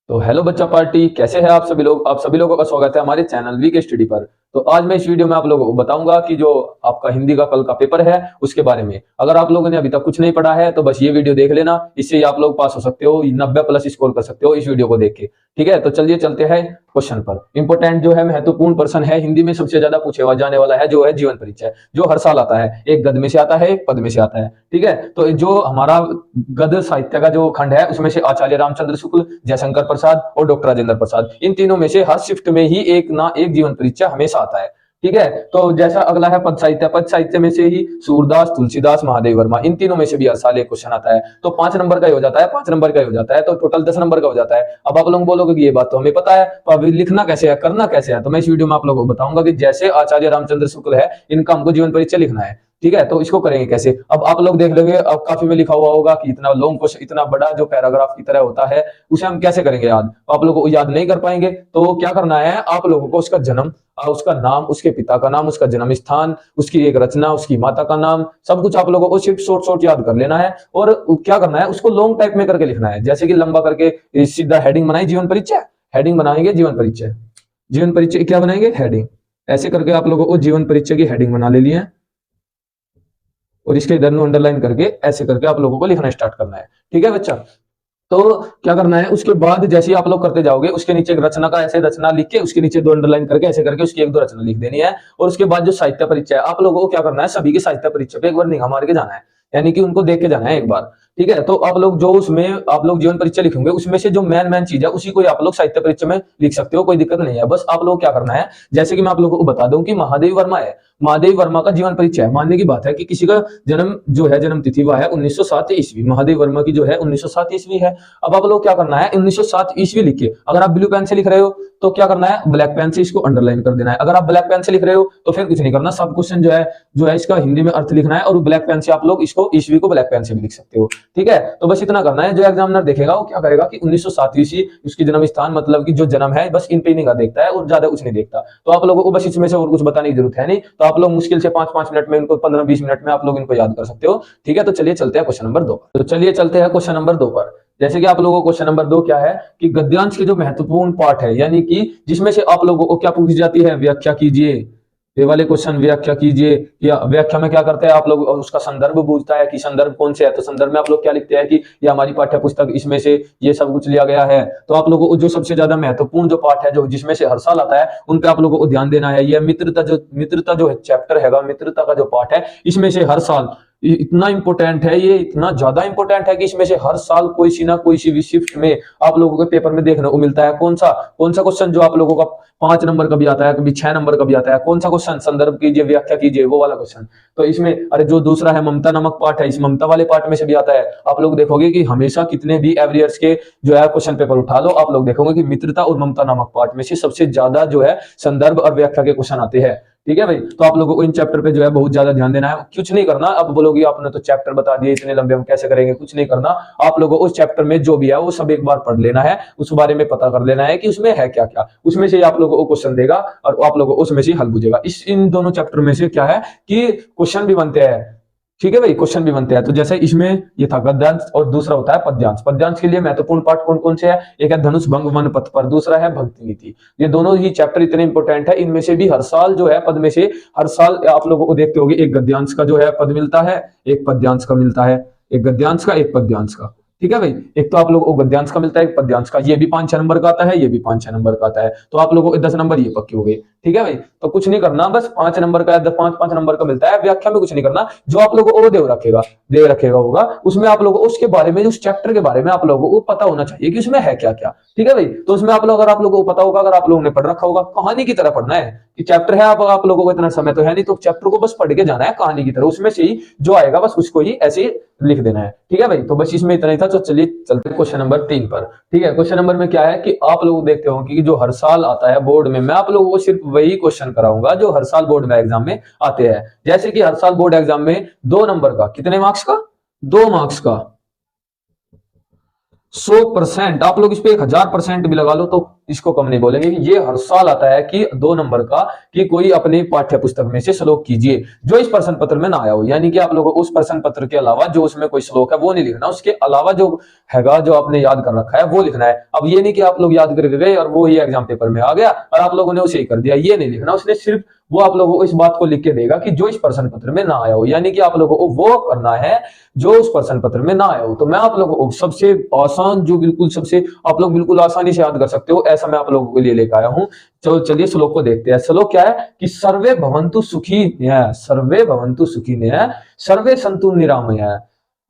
तो हेलो बच्चा पार्टी, कैसे हैं आप सभी लोग। आप सभी लोगों का स्वागत है हमारे चैनल वीके स्टडी पर। तो आज मैं इस वीडियो में आप लोगों को बताऊंगा कि जो आपका हिंदी का कल का पेपर है उसके बारे में। अगर आप लोगों ने अभी तक कुछ नहीं पढ़ा है तो बस ये वीडियो देख लेना, इससे ही आप लोग पास हो सकते हो, 90+ स्कोर कर सकते हो इस वीडियो को देख के। ठीक है, तो चलिए चलते हैं क्वेश्चन पर। इंपोर्टेंट जो है, महत्वपूर्ण प्रश्न है, हिंदी में सबसे ज्यादा पूछे जाने वाला है, जो है जीवन परिचय, जो हर साल आता है। एक गद्य में से आता है, एक पद्य में से आता है। ठीक है, तो जो हमारा गद्य साहित्य का जो खंड है उसमें से आचार्य रामचंद्र शुक्ल, जयशंकर प्रसाद और डॉक्टर राजेंद्र प्रसाद, इन तीनों में से हर शिफ्ट में ही एक ना एक जीवन परिचय हमेशा आता है। ठीक है, तो जैसा अगला है पद साहित्य। पद साहित्य में से ही सूरदास, तुलसीदास, महादेव वर्मा, इन तीनों में से भी हर साल एक क्वेश्चन आता है। तो 5 नंबर का ही हो जाता है, 5 नंबर का ही हो जाता है, तो टोटल 10 नंबर का हो जाता है। अब आप लोग बोलोगे कि ये बात तो हमें पता है, तो अभी लिखना कैसे है, करना कैसे है, तो मैं इस वीडियो में आप लोगों को बताऊंगा कि जैसे आचार्य रामचंद्र शुक्ल है, इनका हमको जीवन परिचय लिखना है। ठीक है, तो इसको करेंगे कैसे। अब आप लोग देख लोगे, अब काफी में लिखा हुआ होगा कि इतना लॉन्ग क्वेश्चन, इतना बड़ा जो पैराग्राफ की तरह होता है, उसे हम कैसे करेंगे याद। तो आप लोगों को याद नहीं कर पाएंगे, तो क्या करना है, आप लोगों को उसका जन्म, उसका नाम, उसके पिता का नाम, उसका जन्म स्थान, उसकी एक रचना, उसकी माता का नाम, सब कुछ आप लोगों को सिर्फ शॉर्ट शॉर्ट याद कर लेना है। और क्या करना है, उसको लॉन्ग टाइप में करके लिखना है, जैसे कि लंबा करके सीधा हेडिंग बनाई जीवन परिचय, हेडिंग बनाएंगे जीवन परिचय। जीवन परिचय क्या बनाएंगे, हेडिंग। ऐसे करके आप लोगों को जीवन परिचय की हेडिंग बना लेनी है, और इसके इधर अंडरलाइन करके ऐसे करके आप लोगों को लिखना स्टार्ट करना है। ठीक है बच्चा, तो क्या करना है, उसके बाद जैसे ही आप लोग करते जाओगे, उसके नीचे एक रचना का ऐसे रचना लिख के, उसके नीचे 2 अंडरलाइन करके ऐसे करके उसकी 1-2 रचना लिख देनी है। और उसके बाद जो साहित्य परिचय है, आप लोगों को क्या करना है, सभी के साहित्य परिचय पे एक बार निगाह मार के जाना है, यानी कि उनको देख के जाना है एक बार। ठीक है, तो आप लोग जो उसमें आप लोग जीवन परिचय लिखेंगे, उसमें से जो मेन चीज है उसी को आप लोग साहित्य परिचय में लिख सकते हो, कोई दिक्कत नहीं है। बस आप लोग क्या करना है, जैसे कि मैं आप लोगों को बता दूं कि महादेव वर्मा है, महादेव वर्मा का जीवन परिचय है। मानने की बात है कि किसी का जन्म जो है, जन्म तिथि वह है 1907 ईस्वी, महादेव वर्मा की जो है 1907 ईस्वी है। अब आप लोग क्या करना है, 1907 ईस्वी लिख के, अगर आप ब्लू पेन से लिख रहे हो तो क्या करना है, ब्लैक पेन से इसको अंडरलाइन कर देना है। अगर आप ब्लैक पेन से लिख रहे हो तो फिर कुछ नहीं करना, सब क्वेश्चन जो है इसका हिंदी में अर्थ लिखना है, और ब्लैक पेन से आप लोग इसको ईस्वी को ब्लैक पेन से भी लिख सकते हो। ठीक है, तो बस इतना करना है। जो एग्जामिनर देखेगा वो क्या करेगा कि 1907 ईस्वी, उसकी जन्म स्थान, मतलब कि जो जन्म है, बस इन पे निगाह देखता है और ज्यादा कुछ नहीं देखता। तो आप लोगों को बस इसमें से और कुछ बताने की जरूरत है नहीं, तो आप लोग मुश्किल से 5-5 मिनट में इनको, 15-20 मिनट में आप लोग इनको याद कर सकते हो। ठीक है, तो चलिए चलते हैं क्वेश्चन नंबर 2। तो चलिए चलते हैं क्वेश्चन नंबर 2 पर। जैसे कि आप लोगों को क्वेश्चन नंबर 2 क्या है कि गद्यांश के जो महत्वपूर्ण पार्ट है, यानी कि जिसमें से आप लोगों को क्या पूछी जाती है, व्याख्या कीजिए। ये वाले क्वेश्चन व्याख्या कीजिए, या व्याख्या में क्या करते हैं आप लोग, उसका संदर्भ पूछता है कि संदर्भ कौन से है, तो संदर्भ में आप लोग क्या लिखते हैं कि ये हमारी पाठ्य पुस्तक, इसमें से ये सब कुछ लिया गया है। तो आप लोगों को जो सबसे ज्यादा महत्वपूर्ण जो पाठ है, जो जिसमें से हर साल आता है, उन पे आप लोगों को ध्यान देना है। ये मित्रता जो चैप्टर है, मित्रता का जो पाठ है, इसमें से हर साल इतना इंपॉर्टेंट है, ये इतना ज्यादा इंपॉर्टेंट है कि इसमें से हर साल कोई सी ना कोई सी भी शिफ्ट में आप लोगों के पेपर में देखने को मिलता है। कौन सा क्वेश्चन जो आप लोगों का 5 नंबर का भी आता है, कभी 6 नंबर का भी आता है। कौन सा क्वेश्चन, संदर्भ कीजिए, व्याख्या कीजिए, वो वाला क्वेश्चन। तो इसमें अरे जो दूसरा है ममता नामक पाठ है, इस ममता वाले पाठ में से भी आता है। आप लोग देखोगे कि हमेशा कितने भी एवरियर्स के जो है क्वेश्चन पेपर उठा लो, आप लोग देखोगे कि मित्रता और ममता नामक पाठ में से सबसे ज्यादा जो है संदर्भ और व्याख्या के क्वेश्चन आते हैं। ठीक है भाई, तो आप लोगों को इन चैप्टर पे जो है बहुत ज्यादा ध्यान देना है। कुछ नहीं करना, अब बोलोगे आपने तो चैप्टर बता दिए, इतने लंबे हम कैसे करेंगे। कुछ नहीं करना, आप लोगों को उस चैप्टर में जो भी है वो सब एक बार पढ़ लेना है, उस बारे में पता कर लेना है कि उसमें है क्या क्या। उसमें से आप लोगों को क्वेश्चन देगा और आप लोगों को उसमें से हल पूछेगा। इन दोनों चैप्टर में से क्या है कि क्वेश्चन भी बनते हैं। ठीक है भाई, क्वेश्चन भी बनते हैं। तो जैसे इसमें ये था गद्यांश, और दूसरा होता है पद्यांश। पद्यांश के लिए महत्वपूर्ण पाठ कौन कौन से है, एक है धनुष भंग वन पथ पर, दूसरा है भक्ति नीति। ये दोनों ही चैप्टर इतने इंपॉर्टेंट है, इनमें से भी हर साल जो है पद में से हर साल आप लोगों को देखते होंगे, एक गद्यांश का जो है पद मिलता है, एक पद्यांश का मिलता है, एक गद्यांश का, एक पद्यांश का। ठीक है भाई, एक तो आप लोगों को गद्यांश का मिलता है, एक पद्यांश का। ये भी 5-6 नंबर का आता है, ये भी 5-6 नंबर का आता है, तो आप लोगों को 10 नंबर ये पक्के हो गए। ठीक है भाई, तो कुछ नहीं करना, बस 5 नंबर का, 5-5 नंबर का मिलता है। व्याख्या में कुछ नहीं करना, जो आप लोगों को देव रखेगा होगा, उसमें आप लोगों को उसके बारे में, उस चैप्टर के बारे में आप लोगों को पता होना चाहिए कि उसमें है क्या क्या। ठीक है भाई, तो उसमें आप लोग, अगर आप लोगों को पता होगा, अगर आप लोगों ने पढ़ रखा होगा, कहानी की तरह पढ़ना है कि चैप्टर है, आप लोगों को इतना समय तो है नहीं, तो चैप्टर को बस पढ़ के जाना है कहानी की तरह, उसमें से ही जो आएगा बस उसको ही ऐसे लिख देना है। ठीक है भाई, तो बस इसमें इतना ही था। तो चलिए चलते हैं क्वेश्चन नंबर 3 पर। ठीक है, क्वेश्चन नंबर में क्या है कि आप लोग देखते हो कि जो हर साल आता है बोर्ड में, मैं आप लोगों को सिर्फ वही क्वेश्चन कराऊंगा जो हर साल बोर्ड में एग्जाम में आते हैं। जैसे कि हर साल बोर्ड एग्जाम में 2 नंबर का, कितने मार्क्स का, 2 मार्क्स का 100%, आप लोग इस पे 1000% भी लगा लो तो इसको कम नहीं बोलेंगे। ये हर साल आता है कि 2 नंबर का कि कोई अपनी पाठ्य पुस्तक में से श्लोक कीजिए जो इस प्रश्न पत्र में ना आया हो। यानी कि आप लोगों को उस प्रश्न पत्र के अलावा जो उसमें कोई श्लोक है वो नहीं लिखना, उसके अलावा जो हैगा जो आपने याद कर रखा है वो लिखना है। अब ये नहीं कि आप लोग याद करके गए और वो ही एग्जाम पेपर में आ गया और आप लोगों ने उसे ही कर दिया, ये नहीं लिखना। उसने सिर्फ वो आप लोगों को इस बात को लिख के देगा कि जो इस प्रश्न पत्र में ना आया हो, यानी कि आप लोगों को वो करना है जो उस प्रश्न पत्र में ना आया हो। तो मैं आप लोगों को सबसे आसान जो बिल्कुल सबसे आप लोग बिल्कुल आसानी से याद कर सकते हो ऐसा मैं आप लोगों के लिए लेकर आया हूं। चलो चलिए श्लोक को देखते हैं। श्लोक क्या है कि सर्वे भवन्तु सुखी सर्वे भवन्तु सुखिनः सर्वे सन्तु निरामयः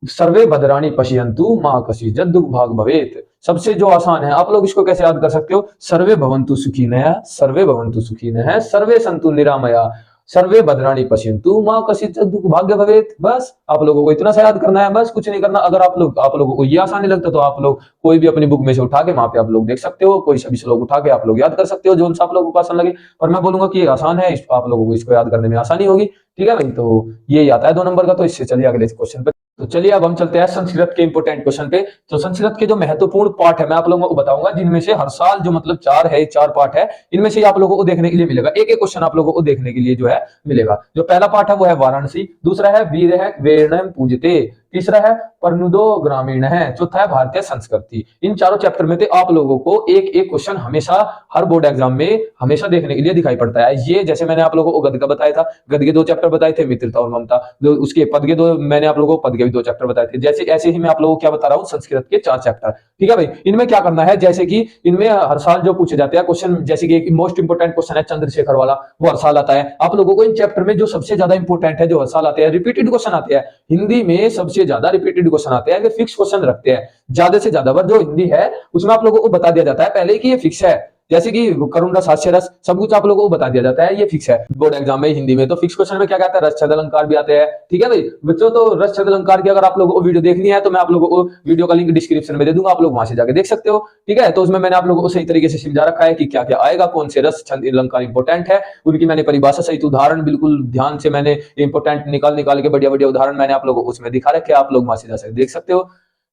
सर्वे भद्राणि पश्यन्तु मा कश्चित् दुःख भाग् भवेत्। सबसे जो आसान है, आप लोग इसको कैसे याद कर सकते हो, सर्वे भवन्तु सुखिनः सर्वे भवन्तु सुखिनः सर्वे सन्तु निरामया सर्वे भद्राणि पश्यन्तु मा कश्चित् दुःख भाग् भवेत्। बस आप लोगों को इतना सा याद करना है, बस कुछ नहीं करना। अगर आप लोगों को ये आसानी लगता तो आप लोग कोई भी अपनी बुक में से उठा के वहां पे आप लोग देख सकते हो, कोई सभी श्लोक उठा के आप लोग याद कर सकते हो जो सा आप लोगों को आसान लगे। और मैं बोलूंगा कि ये आसान है, आप लोगों को इसको याद करने में आसानी होगी। ठीक है भाई, तो ये आता है 2 नंबर का। तो इससे चलिए अगले क्वेश्चन पे। तो चलिए अब हम चलते हैं संस्कृत के इंपोर्टेंट क्वेश्चन पे। तो संस्कृत के जो महत्वपूर्ण पाठ है मैं आप लोगों को बताऊंगा, जिनमें से हर साल जो मतलब 4 पाठ है, इनमें से आप लोगों को देखने के लिए मिलेगा। एक एक क्वेश्चन आप लोगों को देखने के लिए जो है मिलेगा। जो पहला पाठ है वो है वाराणसी, दूसरा है वीर है वेणम पूजते, तीसरा है परनुदो ग्रामीण है, चौथा है भारतीय संस्कृति। इन चारों चैप्टर में से आप लोगों को एक एक क्वेश्चन हमेशा हर बोर्ड एग्जाम में हमेशा देखने के लिए दिखाई पड़ता है। ये जैसे मैंने आप लोगों को गद्य का बताया था, गद्य के 2 चैप्टर बताए थे, मित्रता और ममता। उसके पद के 2 मैंने आप लोगों को पद के भी 2 चैप्टर बताए थे। जैसे ऐसे ही मैं आप लोगों को क्या बता रहा हूँ, संस्कृत के 4 चैप्टर। ठीक है भाई, इनमें क्या करना है, जैसे कि इनमें हर साल जो पूछे जाते हैं क्वेश्चन, जैसे कि एक मोस्ट इंपोर्टेंट क्वेश्चन है चंद्रशेखर वाला, वो हर साल आता है। आप लोगों को इन चैप्टर में जो सबसे ज्यादा इंपोर्टेंट है, जो हर साल आते हैं, रिपीटेड क्वेश्चन आते हैं। हिंदी में सबसे ज्यादा रिपीटेड क्वेश्चन आते हैं, फिक्स क्वेश्चन रखते हैं ज्यादा से ज्यादा। जो हिंदी है उसमें आप लोगों को बता दिया जाता है पहले कि ये फिक्स है, जैसे कि करुण रस, हास्य रस, सब कुछ आप लोगों को बता दिया जाता है, ये फिक्स है। बोर्ड एग्जाम में हिंदी में तो फिक्स क्वेश्चन में क्या कहता है, रस छंद अलंकार भी आते हैं। ठीक है भाई बच्चों, तो रस छंद अलंकार की अगर आप लोगों को वीडियो देखनी है तो मैं आप लोगों को वीडियो का लिंक डिस्क्रिप्शन में दे दूंगा, आप लोग वहां से जाके देख सकते हो। ठीक है, तो उसमें मैंने आप लोगों को सही तरीके से समझा रखा है कि क्या क्या आएगा, कौन से रस छंद अलंकार इंपोर्टेंट है, उनकी मैंने परिभाषा सहित उदाहरण बिल्कुल ध्यान से मैंने इंपोर्टेंट निकाल के बढ़िया बढ़िया उदाहरण मैंने आप लोगों को उसमें दिखा रखे, आप लोग वहां से जा देख सकते हो।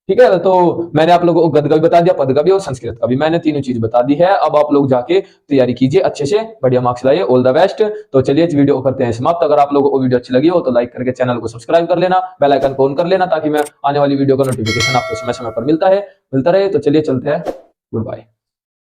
ठीक है, तो मैंने आप लोगों को गद्य का भी बता दिया, पद का भी और संस्कृत का भी, मैंने तीनों चीज बता दी है। अब आप लोग जाके तैयारी कीजिए अच्छे से, बढ़िया मार्क्स लाइए, ऑल द बेस्ट। तो चलिए इस वीडियो को करते हैं समाप्त। अगर आप लोगों को वीडियो अच्छी लगी हो तो लाइक करके चैनल को सब्सक्राइब कर लेना, बेल आइकन को ऑन कर लेना, ताकि मैं आने वाली वीडियो का नोटिफिकेशन आपको समय समय पर मिलता रहे। तो चलिए चलते हैं, गुड बाय।